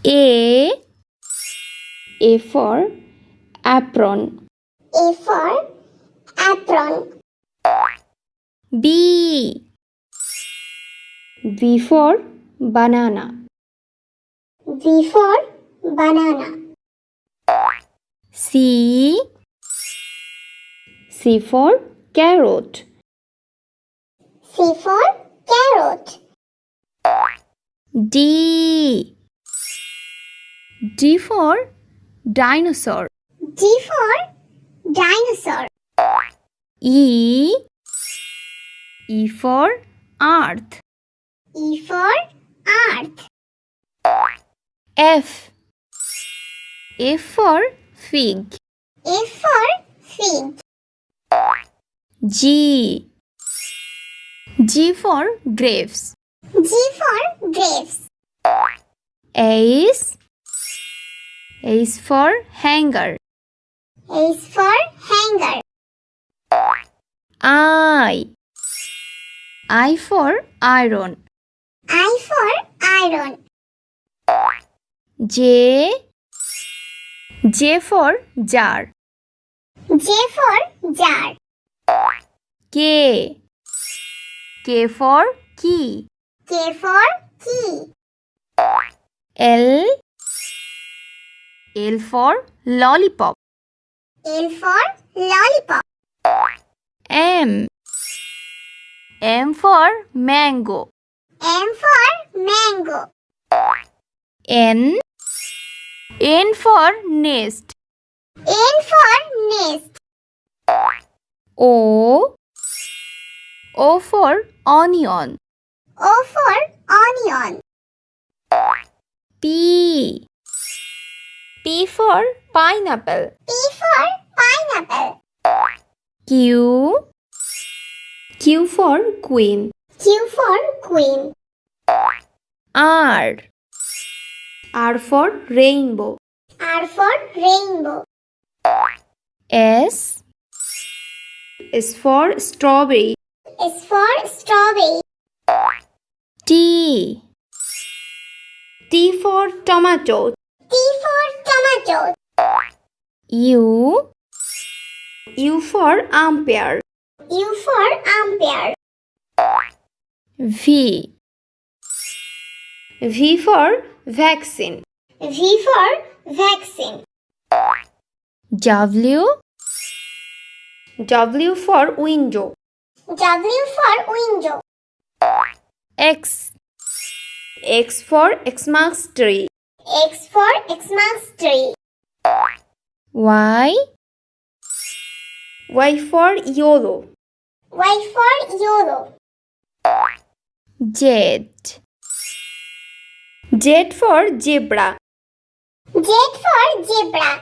A for apron. A for apron. B for banana. B for banana. C for carrot. C for carrot. D for dinosaur. D for dinosaur. E for earth. E for earth. F for fig. F for fig. G for grapes. G for grapes. H for hanger. H for hanger. I for iron. I for iron. J for jar. J for jar. K for key. K for key. L for lollipop. L for lollipop. M for mango. M for mango. N for nest. N for nest. O for onion. O for onion. P for pineapple. P for pineapple. Q for queen. Q for queen. R for rainbow. R for rainbow. S for strawberry. S for strawberry. T for tomato. T for tomato. U for umpire. U for umpire. V for vaccine. V for vaccine. W for window. W for window. X for Xmas tree. X for Xmas tree. Y for yellow. Y for yellow. Z for zebra. Z for zebra.